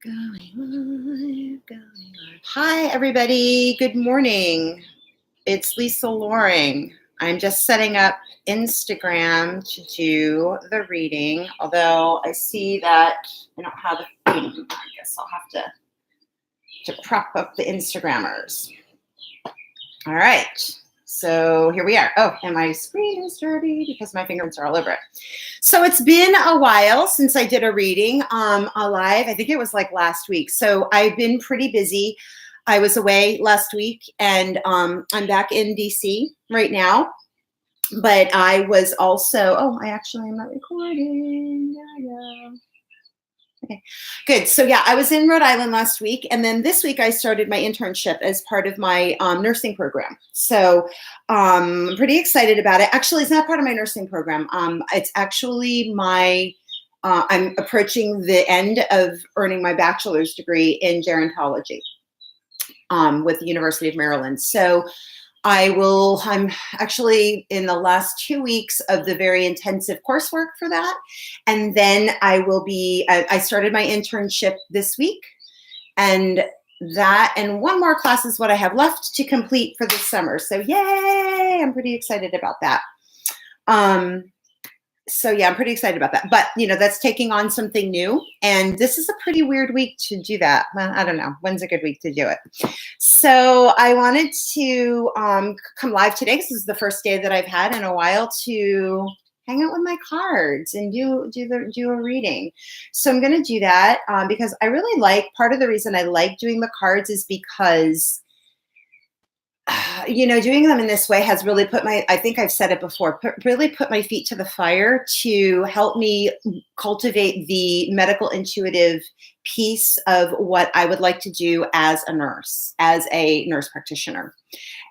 Going live, going live. Hi, everybody. Good morning. It's Lisa Loring. I'm just setting up Instagram to do the reading, although I see that I don't have a theme. I guess I'll have to prop up the Instagrammers. All right. So here we are. Oh, and my screen is dirty because my fingerprints are all over it. So it's been a while since I did a reading live. I think it was like last week. So I've been pretty busy. I was away last week and I'm back in DC right now. But I was also, I actually am not recording. Yeah. Okay, good. So yeah, I was in Rhode Island last week, and then this week I started my internship as part of my nursing program. So I'm pretty excited about it. Actually, it's not part of my nursing program. It's actually I'm approaching the end of earning my bachelor's degree in gerontology with the University of Maryland. So I'm actually in the last 2 weeks of the very intensive coursework for that. And then I started my internship this week, and that and one more class is what I have left to complete for this summer. So yay, I'm pretty excited about that. So yeah, I'm pretty excited about that. But that's taking on something new, and this is a pretty weird week to do that. Well, I don't know when's a good week to do it. So I wanted to come live today. This is the first day that I've had in a while to hang out with my cards and do a reading. So I'm going to do that because I really part of the reason I like doing the cards is because doing them in this way has really I think I've said it before, really put my feet to the fire to help me cultivate the medical intuitive piece of what I would like to do as a nurse practitioner.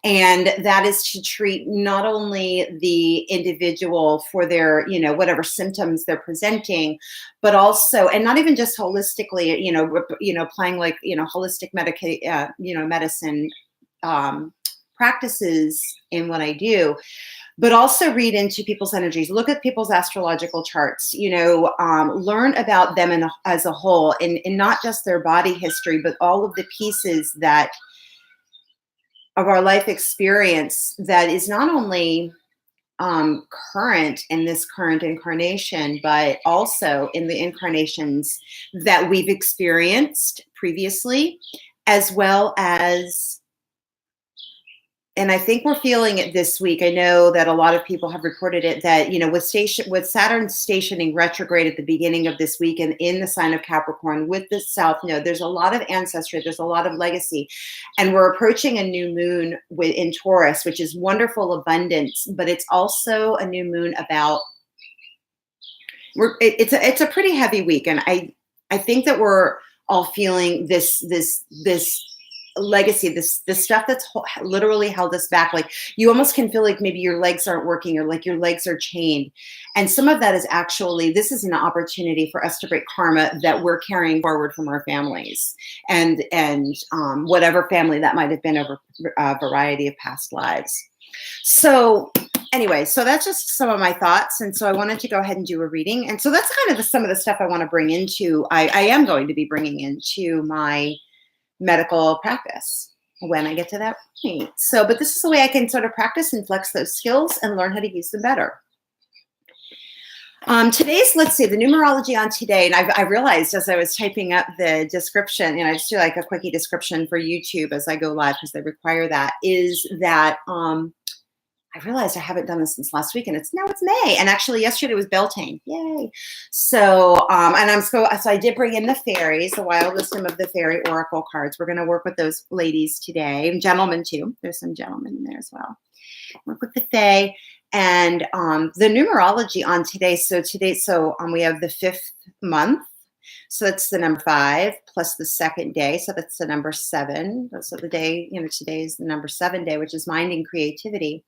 And that is to treat not only the individual for their, whatever symptoms they're presenting, but also, and not even just holistically, applying like, holistic medicine, practices in what I do, but also read into people's energies, look at people's astrological charts, learn about them as a whole, and not just their body history, but all of the pieces of our life experience that is not only current in this current incarnation, but also in the incarnations that we've experienced previously, as well as, and I think we're feeling it this week. I know that a lot of people have reported it that, with Saturn stationing retrograde at the beginning of this week and in the sign of Capricorn with the South Node, there's a lot of ancestry, there's a lot of legacy. And we're approaching a new moon in Taurus, which is wonderful abundance, but it's also a new moon about, it's a pretty heavy week. And I think that we're all feeling this legacy, this stuff that's literally held us back. Like you almost can feel like maybe your legs aren't working, or like your legs are chained. And some of that is actually, this is an opportunity for us to break karma that we're carrying forward from our families and whatever family that might have been over a variety of past lives. So anyway, so that's just some of my thoughts. And so I wanted to go ahead and do a reading. And so that's kind of some of the stuff I want to bring into, I am going to be bringing into my medical practice when I get to that point. So, but this is the way I can sort of practice and flex those skills and learn how to use them better. Let's see, the numerology on today, and I realized as I was typing up the description, and I just do like a quickie description for YouTube as I go live because they require that, is that I realized I haven't done this since last week, and it's May, and actually yesterday was Beltane, yay! So, so I did bring in the fairies, the wild wisdom of the fairy oracle cards. We're going to work with those ladies today, and gentlemen too. There's some gentlemen in there as well. Work with the fae and the numerology on today. So we have the 5th month. So that's the number 5 plus the second day. So that's the number 7. So the day, today is the number 7 day, which is mind and creativity.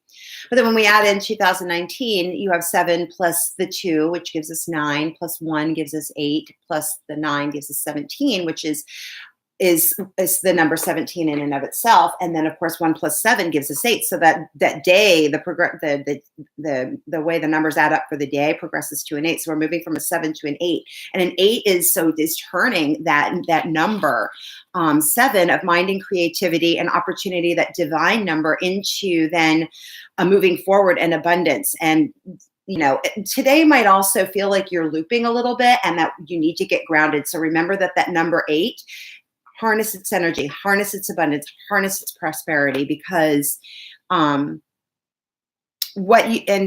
But then when we add in 2019, you have 7 plus the 2, which gives us 9, plus 1 gives us 8, plus the 9 gives us 17, which is is the number 17 in and of itself. And then of course 1 plus 7 gives us 8. So that day, the way the numbers add up for the day progresses to an 8. So we're moving from a 7 to an 8. And an 8 is turning that number 7 of mind and creativity and opportunity, that divine number, into then moving forward and abundance. And today might also feel like you're looping a little bit and that you need to get grounded. So remember that number 8, harness its energy, harness its abundance, harness its prosperity, because and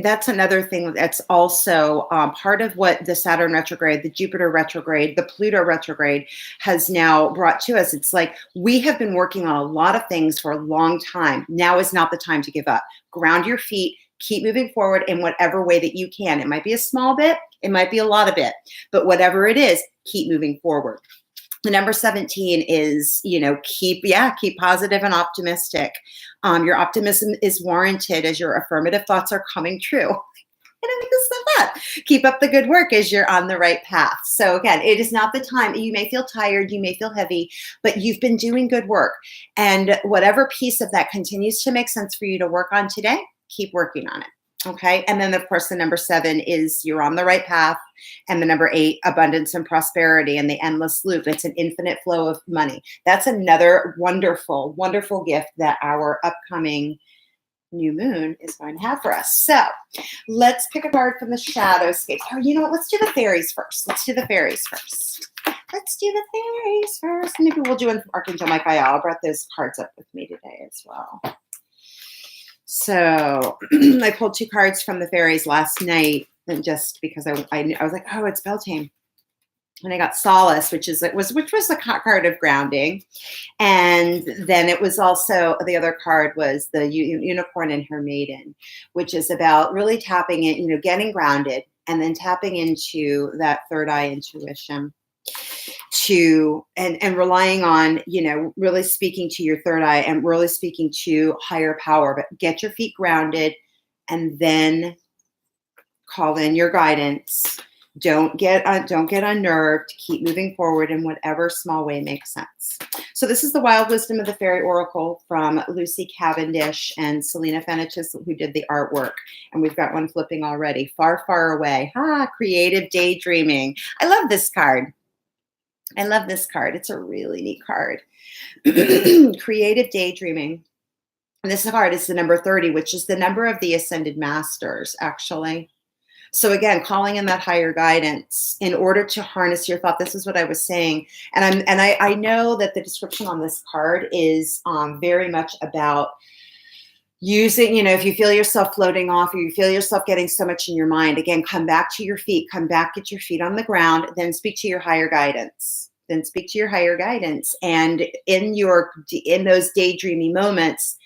that's another thing that's also part of what the Saturn retrograde, the Jupiter retrograde, the Pluto retrograde has now brought to us. It's like we have been working on a lot of things for a long time. Now is not the time to give up. Ground your feet. Keep moving forward in whatever way that you can. It might be a small bit. It might be a lot of bit. But whatever it is, keep moving forward. The number 17 is, keep positive and optimistic. Your optimism is warranted as your affirmative thoughts are coming true. And I think this is so fun. Keep up the good work as you're on the right path. So again, it is not the time. You may feel tired, you may feel heavy, but you've been doing good work. And whatever piece of that continues to make sense for you to work on today, keep working on it. Okay. And then of course the number 7 is you're on the right path. And the number 8, abundance and prosperity and the endless loop. It's an infinite flow of money. That's another wonderful, wonderful gift that our upcoming new moon is going to have for us. So let's pick a card from the Shadowscapes. Oh, you know what? Let's do the fairies first. Maybe we'll do an Archangel Michael. I brought those cards up with me today as well. So I pulled 2 cards from the fairies last night, and just because I was like, oh, it's Beltane. And I got Solace, which was the card of grounding. And then it was also, the other card was the Unicorn and her Maiden, which is about really tapping in, getting grounded and then tapping into that third eye intuition and relying on, really speaking to your third eye and really speaking to higher power. But get your feet grounded and then call in your guidance. Don't get unnerved. Keep moving forward in whatever small way makes sense. So this is the Wild Wisdom of the Fairy Oracle from Lucy Cavendish and Selena Fenicis, who did the artwork. And we've got one flipping already. Far, far away. Creative daydreaming. I love this card. It's a really neat card. Creative daydreaming. And this card is the number 30, which is the number of the Ascended Masters, actually. So again, calling in that higher guidance in order to harness your thought. This is what I was saying. And I know that the description on this card is very much about using, if you feel yourself floating off or you feel yourself getting so much in your mind, again, come back to your feet, get your feet on the ground, then speak to your higher guidance. And in those daydreamy moments,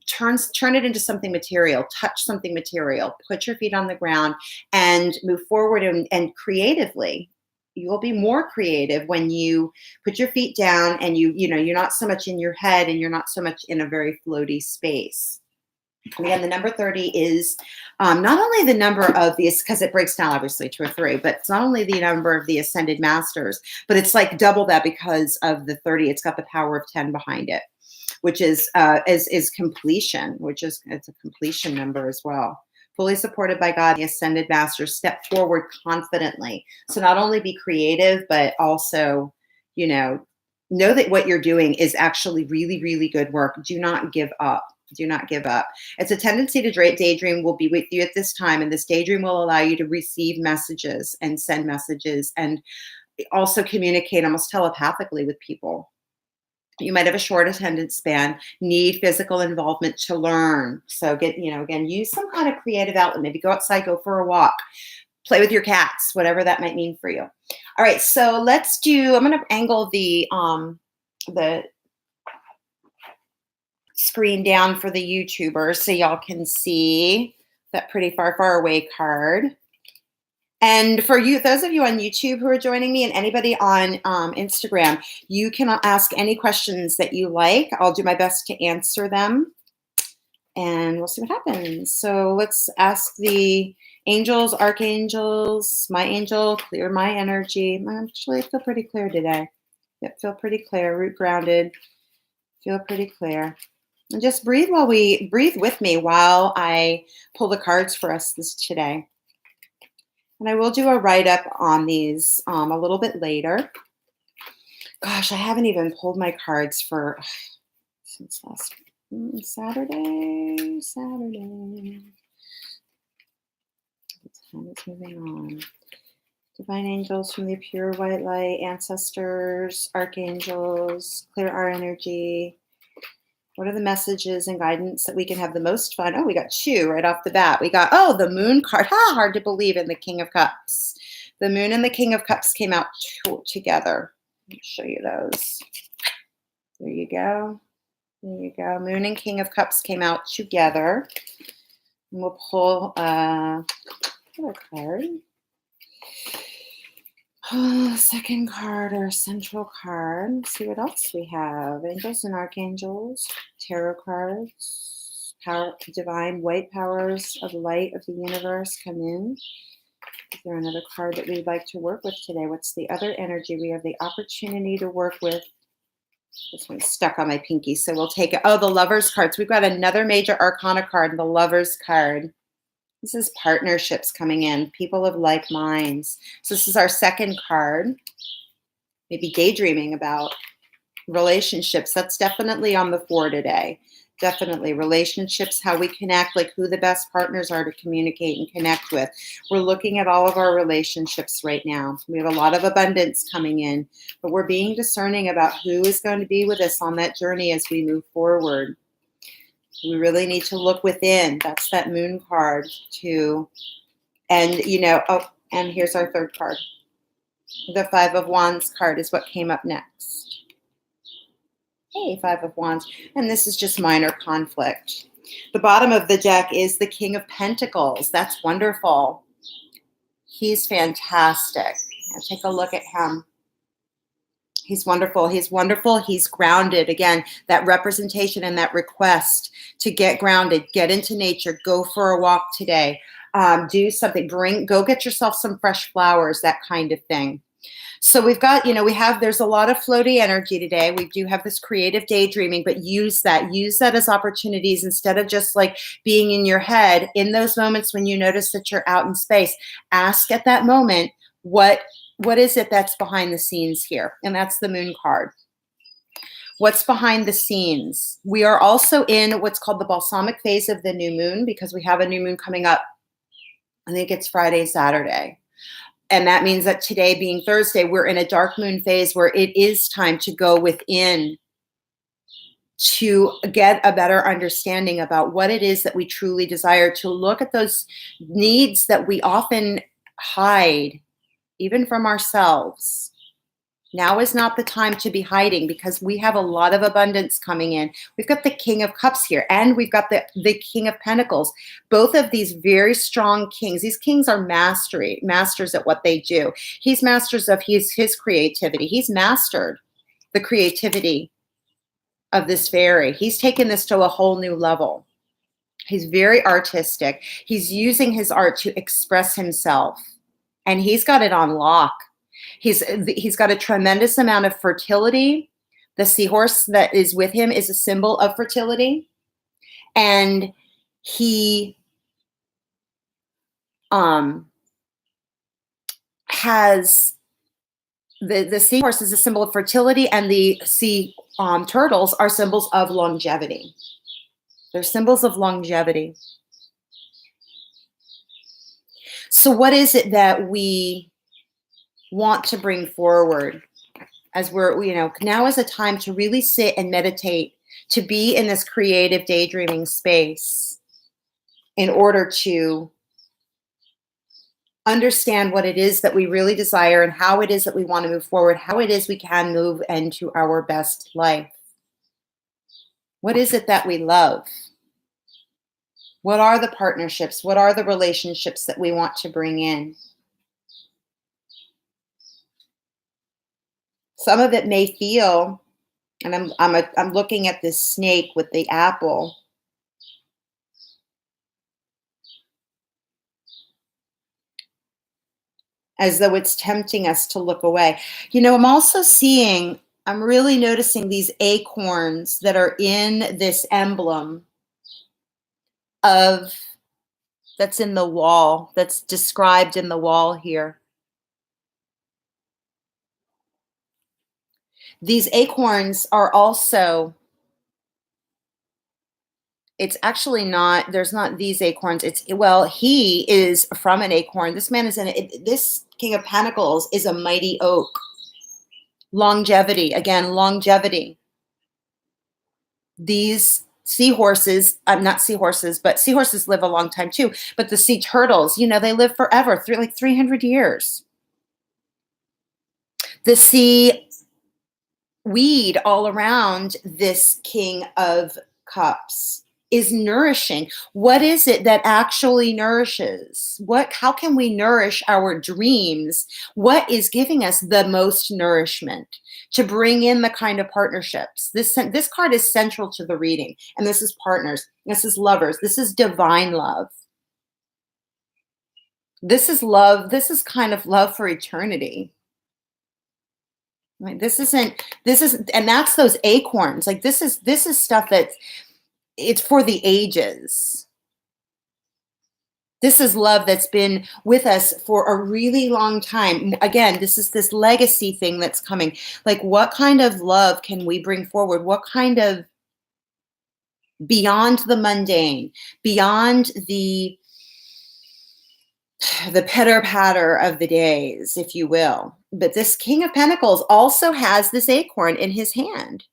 turn it into something material, touch something material, put your feet on the ground and move forward and creatively. You will be more creative when you put your feet down and you're not so much in your head and you're not so much in a very floaty space. And again, the number 30 is not only the number of these, because it breaks down obviously to a 3, but it's not only the number of the Ascended Masters, but it's like double that because of the 30. It's got the power of 10 behind it, which is completion, it's a completion number as well. Fully supported by God, the Ascended Masters step forward confidently. So not only be creative, but also, know that what you're doing is actually really, really good work. Do not give up. It's a tendency to daydream will be with you at this time. And this daydream will allow you to receive messages and send messages and also communicate almost telepathically with people. You might have a short attendance span, need physical involvement to learn. So again, use some kind of creative outlet. Maybe go outside, go for a walk, play with your cats, whatever that might mean for you. All right, so I'm going to angle the screen down for the YouTubers so y'all can see that pretty far, far away card. And for you, those of you on YouTube who are joining me and anybody on Instagram, you can ask any questions that you like. I'll do my best to answer them and we'll see what happens. So let's ask the angels, archangels, my angel, clear my energy. Actually, I feel pretty clear today. Yep, feel pretty clear, root grounded, feel pretty clear. And just breathe with me while I pull the cards for us this today. And I will do a write up on these a little bit later. Gosh, I haven't even pulled my cards for since last Saturday. Time is moving on. Divine angels from the pure white light, ancestors, archangels, clear our energy. What are the messages and guidance that we can have the most fun? Oh, we got two right off the bat. We got, the moon card. Hard to believe, in the King of Cups. The moon and the King of Cups came out together. Let me show you those. There you go. There you go. Moon and King of Cups came out together. And we'll pull another card. Second card, or central card. Let's see what else we have. Angels and archangels, tarot cards, power, divine white powers of light of the universe come in. Is there another card that we'd like to work with today? What's the other energy we have the opportunity to work with? This one's stuck on my pinky, so we'll take it. Oh, the Lovers cards. We've got another major arcana card, the Lovers card. This is partnerships coming in, people of like minds. So this is our second card. Maybe daydreaming about relationships. That's definitely on the 4 today. Definitely relationships, how we connect, like who the best partners are to communicate and connect with. We're looking at all of our relationships right now. We have a lot of abundance coming in, but we're being discerning about who is going to be with us on that journey as we move forward. We really need to look within. That's that moon card too. And, and here's our third card. The 5 of Wands card is what came up next. Hey, 5 of Wands. And this is just minor conflict. The bottom of the deck is the King of Pentacles. That's wonderful. He's fantastic. Now take a look at him. He's wonderful. He's wonderful. He's grounded. Again, that representation and that request to get grounded, get into nature, go for a walk today, do something, go get yourself some fresh flowers, that kind of thing. So we've got, there's a lot of floaty energy today. We do have this creative daydreaming, but use that as opportunities instead of just like being in your head. In those moments when you notice that you're out in space, ask at that moment, what is it that's behind the scenes here? And that's the moon card. What's behind the scenes? We are also in what's called the balsamic phase of the new moon, because we have a new moon coming up. I think it's Friday, Saturday. And that means that today being Thursday, we're in a dark moon phase where it is time to go within to get a better understanding about what it is that we truly desire, to look at those needs that we often hide, even from ourselves. Now is not the time to be hiding, because we have a lot of abundance coming in. We've got the King of Cups here, and we've got the King of Pentacles. Both of these very strong kings. These kings are masters at what they do. He's masters of his creativity. He's mastered the creativity of this fairy. He's taken this to a whole new level. He's very artistic. He's using his art to express himself, and he's got it on lock. He's got a tremendous amount of fertility. The seahorse that is with him is a symbol of fertility. And he has the seahorse is a symbol of fertility, and the sea turtles are symbols of longevity. They're symbols of longevity. So what is it that we want to bring forward as we're, now is a time to really sit and meditate, to be in this creative daydreaming space in order to understand what it is that we really desire and how it is that we want to move forward, how it is we can move into our best life. What is it that we love? What are the partnerships? What are the relationships that we want to bring in? Some of it may feel, and I'm looking at this snake with the apple. As though it's tempting us to look away. I'm also seeing I'm really noticing these acorns that are in this emblem of that's in the wall, that's described in the wall here. These acorns are also, it's actually not, there's not these acorns. It's, well, he is from an acorn. This man is in it. This King of Pentacles is a mighty oak. Longevity, again, longevity. These seahorses, not seahorses, but seahorses live a long time too. But the sea turtles, you know, they live forever, like 300 years. The sea weed all around this King of Cups is nourishing. What is it that actually nourishes? How can we nourish our dreams? What is giving us the most nourishment to bring in the kind of partnerships? This card is central to the reading, and this is partners, this is lovers, this is divine love. This is love. This is kind of love for eternity. Right? This is, and that's those acorns. Like this is stuff that it's for the ages. This is love that's been with us for a really long time. Again, this is this legacy thing that's coming. Like, what kind of love can we bring forward? What kind of, beyond the mundane, beyond the pitter patter of the days, if you will. But this King of Pentacles also has this acorn in his hand.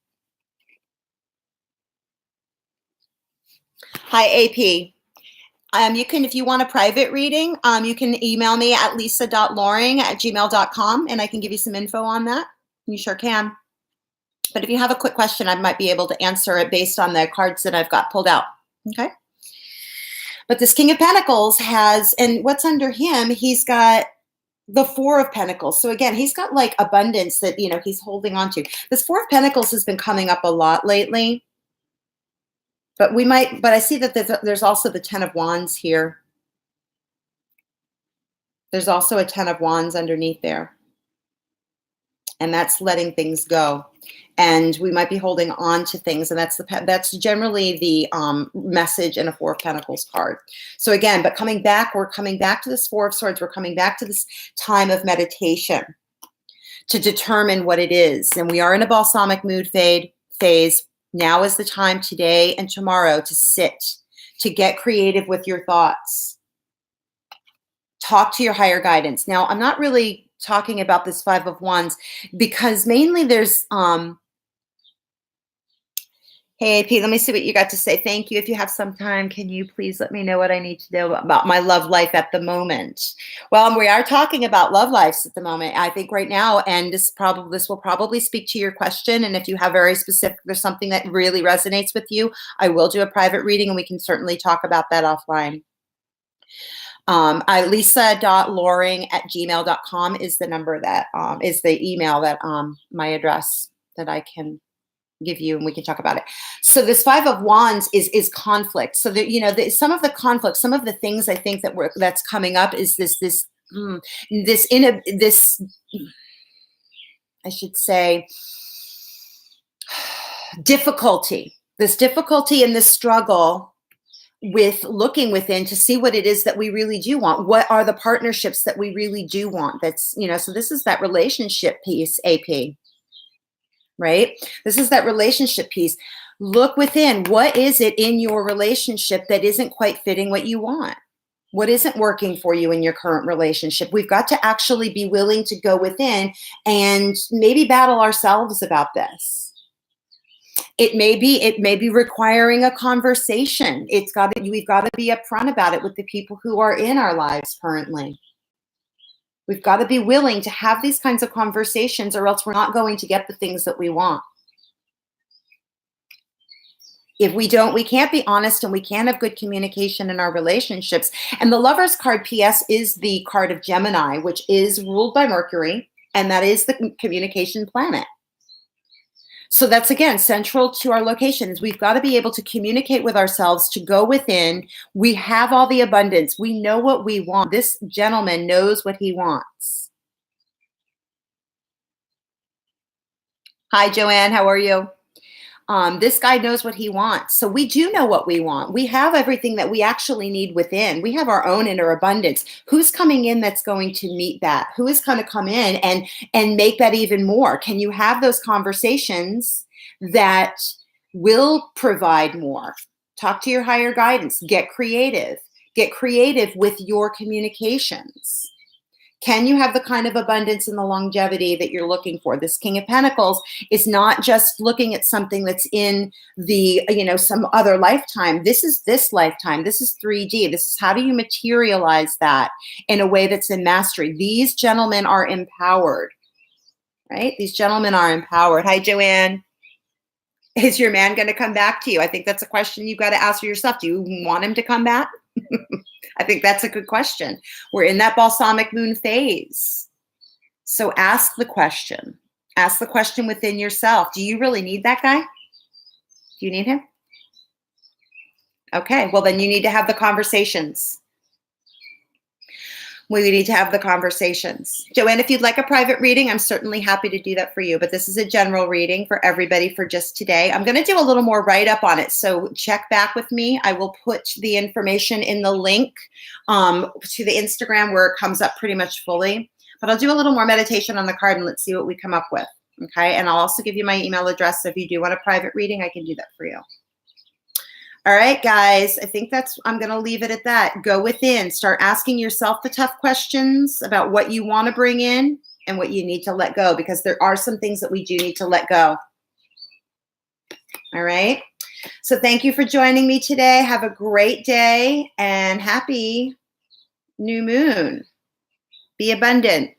Hi, AP. You can, if you want a private reading, you can email me at lisa.loring@gmail.com, and I can give you some info on that. You sure can. But if you have a quick question, I might be able to answer it based on the cards that I've got pulled out. Okay. But this King of Pentacles has, and what's under him, he's got the Four of Pentacles. So again, he's got like abundance that, you know, he's holding on to. This Four of Pentacles has been coming up a lot lately. But I see that there's also the Ten of Wands here. There's also a Ten of Wands underneath there. And that's letting things go. And we might be holding on to things. And that's generally the message in a Four of Pentacles card. So again, but we're coming back to this Four of Swords. We're coming back to this time of meditation to determine what it is. And we are in a balsamic mood phase. Now is the time, today and tomorrow, to sit, to get creative with your thoughts. Talk to your higher guidance. Now, I'm not really talking about this Five of Wands because mainly there's, hey, AP, let me see what you got to say. Thank you. If you have some time, can you please let me know what I need to know about my love life at the moment? Well, we are talking about love lives at the moment, I think right now, and this will probably speak to your question. And if you have very specific, there's something that really resonates with you, I will do a private reading, and we can certainly talk about that offline. Lisa.loring@gmail.com is the number that is the email that my address that I can give you, and we can talk about it. So this Five of Wands is conflict. So that, you know, some of the conflict, some of the things I think that's coming up is this I should say difficulty. This difficulty and this struggle with looking within to see what it is that we really do want. What are the partnerships that we really do want? That's, you know, so this is that relationship piece, AP. Right? This is that relationship piece. Look within. What is it in your relationship that isn't quite fitting what you want? What isn't working for you in your current relationship? We've got to actually be willing to go within and maybe battle ourselves about this. It may be requiring a conversation. We've got to be upfront about it with the people who are in our lives currently. We've got to be willing to have these kinds of conversations, or else we're not going to get the things that we want. If we don't, we can't be honest, and we can't have good communication in our relationships. And the Lover's card, PS, is the card of Gemini, which is ruled by Mercury, and that is the communication planet. So that's, again, central to our locations. We've got to be able to communicate with ourselves, to go within. We have all the abundance. We know what we want. This gentleman knows what he wants. Hi, Joanne. How are you? This guy knows what he wants. So we do know what we want. We have everything that we actually need within. We have our own inner abundance. Who's coming in that's going to meet that? Who is going to come in and make that even more? Can you have those conversations that will provide more? Talk to your higher guidance. Get creative. Get creative with your communications. Can you have the kind of abundance and the longevity that you're looking for? This King of Pentacles is not just looking at something that's in the, some other lifetime. This is this lifetime. This is 3D. This is how do you materialize that in a way that's in mastery? These gentlemen are empowered, right? These gentlemen are empowered. Hi, Joanne. Is your man going to come back to you? I think that's a question you've got to ask yourself. Do you want him to come back? I think that's a good question. We're in that balsamic moon phase. So ask the question. Ask the question within yourself. Do you really need that guy? Do you need him? Okay, well, then you need to have the conversations. We need to have the conversations. Joanne, if you'd like a private reading, I'm certainly happy to do that for you. But this is a general reading for everybody for just today. I'm going to do a little more write-up on it. So check back with me. I will put the information in the link to the Instagram where it comes up pretty much fully. But I'll do a little more meditation on the card and let's see what we come up with. Okay. And I'll also give you my email address. So if you do want a private reading, I can do that for you. All right, guys, I think I'm going to leave it at that. Go within, start asking yourself the tough questions about what you want to bring in and what you need to let go, because there are some things that we do need to let go. All right. So thank you for joining me today. Have a great day and happy new moon. Be abundant.